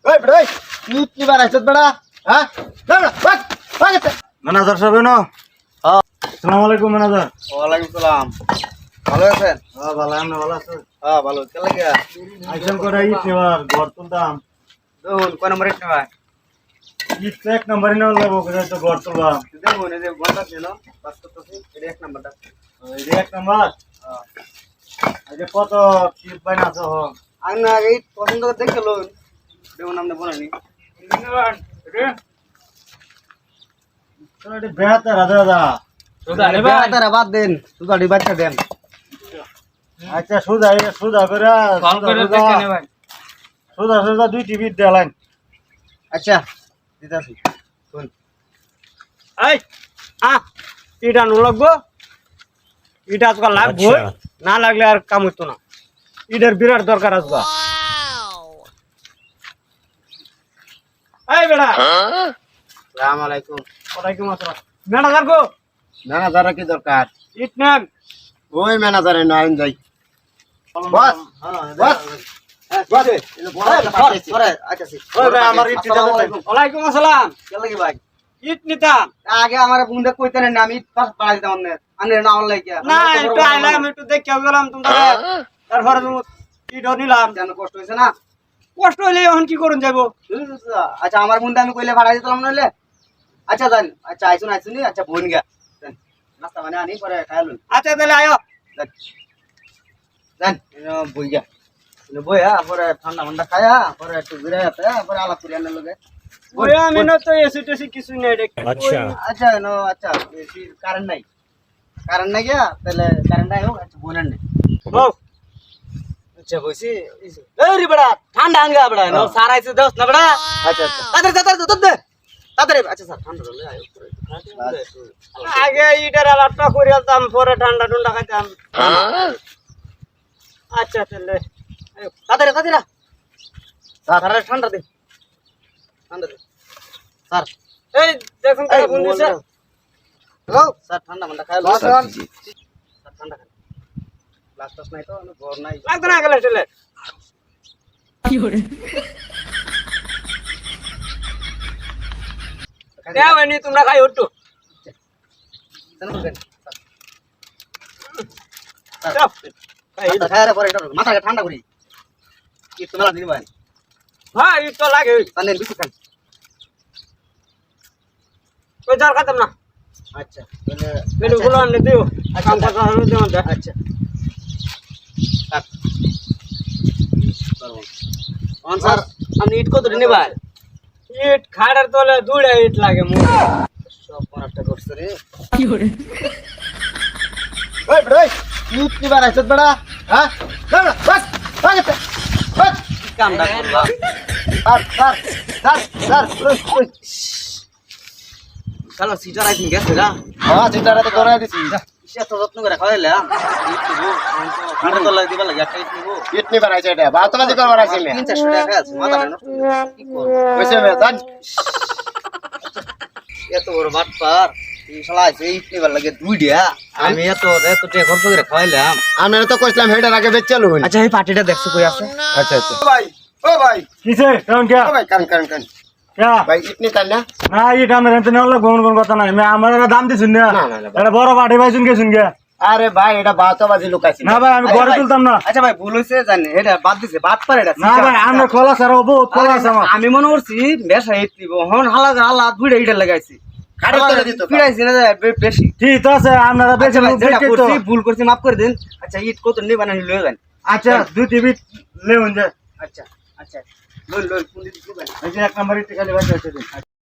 ওই বড় ওই ইট কি বানাইছত বড়া হ্যাঁ বড়া বাস বাস ম্যানেজার সাহেব না হ্যাঁ আসসালামু আলাইকুম ম্যানেজার। ওয়ালাইকুম সালাম ভালো আছেন হ্যাঁ ভালো, আপনি ভালো আছেন? হ্যাঁ ভালো কে লাগিয়া আইসেন করে ইট নেবার ঘর তুলতাম। দেখুন কোন নম্বরে নেওয়া ইট এক নম্বরে নেওয়া লাগবো, কোথায় তো ঘর তুলবাম। দেখুন এই যে বন্ধ ছিল বাস করতেছি এটা এক নাম্বারটা এই যে এক নম্বর, এই যে কত কি পাইন আছে হোক আমি না আগে পছন্দ করে দেখে লোন দেখুন আপনি বলেনি বেহাতে রাজা দাদা। তারা বাদ দেন সুদাড়ি বাচ্চা দেন আচ্ছা সুদা সুদা করে সুদা সুদা দুই টিভি দেলাইন। আচ্ছা দিতাছি শুন এই ইটা নো লাগবো, ইটা আজকাল লাগবো, না লাগলে আর কাম হইতো না। ইটার বিরাট দরকার আজকাল। এই বেড়া সালাম আলাইকুম ওয়ালাইকুম আসসালাম। ম্যানেজার গো ম্যানেজার কি দরকার ইট নেন। ওই ম্যানেজারে না আইন যাই বস বস বস আমার ইট দিতে হবে। ওয়ালাইকুম আসসালাম। ভাই ইট নিতাম আগে আমার বুন্দে কইতে না আমি পাস পাড়া দিতাম আমি না আমার লাগিয়া না, একটু আইলাম, একটু দেখে গেলাম তোমরা, তারপরে ইট নিলাম। জানো কষ্ট হইছে না কষ্ট হইলে এখন কি করুন যাবো? আচ্ছা আমার বুন্দে আমি কইলে ভাড়া দিতাম নইলে আচ্ছা জান আচ্ছা আইছুন আইছুনি আচ্ছা বোন গা নাস্তা মানে আনি পরে খাইলুন আচ্ছা তাহলে আয়ো। জান বই গা বইয়া পরে ঠান্ডা মান্ডা খায়া পরে একটু ঘুরে পরে আলাপ করি আনার লগে ওই আমি না তো এসি টেসি কিছু নেই রে। আচ্ছা নো আচ্ছা কারেন্ট নাই গিয়া তাহলে কারেন্ট নাই হোক আচ্ছা বোন নেই বউ আচ্ছা বইছি এই রে বড়া ঠান্ডা আনগা বড়া নো সারাইছে দোস না বড়া আচ্ছা আচ্ছা তাড়াতাড়ি দে তাড়াতাড়ি আচ্ছা স্যার ঠান্ডা হলে আয় আগে ইটার আলাপটা করে আলতাম, পরে ঠান্ডা টুন্ডা খাইতাম। আচ্ছা তাহলে আয়ো। তাড়াতাড়ি স্যার ঠান্ডা দে স্যার এই দেখুন এই কোন দিছে। হ্যালো স্যার ঠান্ডা মান্ডা খাইলো স্যার ঠান্ডা খাই লাস্ট নাই তো ঘর নাই লাগতো না গেলে চলে দেও এনি তোমরা খাই উঠো। চাপ মাথা ঠান্ডা করি কি তোমার দিন ভাই হ্যাঁ ই তো লাগে তাহলে বেশি খান ওই জার খাতাম না। আচ্ছা তাহলে মেনু গুলো আনলে দিও। কাম কথা হলো দেও দে। আচ্ছা স্যার আপনি ইট কত দিনে ভাই ইট খাড়ার তলে দুড়ে ইট লাগে মু সব পরাটা করছে রে ওই বড় ওই ইট কি বানাইছ বড়া হ্যাঁ বড়া বাস বাস বাস কামটা করবা স্যার কালো সিটার আইছিন গেছে না হ্যাঁ সিটারে তো করাই দিছি ইসে তো যত্ন করে খাইলাম ইট নিবো কাটে তো লাগি দিবা লাগি একটা ইট নিবো ইট নি বানাইছে এটা বাতলাজি কর বানাইছে মে 300 টাকা আছে মাথা নষ্ট কি করব কইছে মে জান এত বড় বাটপার এই শালা আছে ইট নিবার লাগে দুইটা আমি এত টে খরচ করে খাইলাম আমি তো কইছিলাম হেডার আগে বেচলু আচ্ছা এই পার্টিটা দেখছো কই আছে আচ্ছা আচ্ছা ভাই ও ভাই কিসে কেমন কে ও ভাই কান কে ভাই ইট নি তাই না না ইট আমার এতে নেওয়া কোন কথা নাই, আমার দাম দিছুন না। না, না, না। এটা বড় পাটি পাইছুন কে শুন গে। আরে ভাই এটা বাতবাজি লুকাইছে না ভাই আমি ঘরে তুলতাম না। আচ্ছা ভাই ভুল হইছে জানি এটা বাদ দিছে বাদ পারে এটা না ভাই আমরা খোলা ছাড়া বহুত খোলা আছে আমার। আমি মনে করছি বেশ হিট নিব হন হালা ভিড়ে ইটা লাগাইছি খাড়ি করে দিত ফিরাইছি না বেশি ঠিক আছে আপনারা বেশি লোক যেটা দেখে তো। করছি ভুল করছি মাফ করে দেন আচ্ছা ইট কত নিবা না লয়ে যান আচ্ছা দুই টিভি লেউন যে আচ্ছা আচ্ছা লই কোন দিতে দিবেন এই যে এক নম্বর ইট খালি বাজে আছে।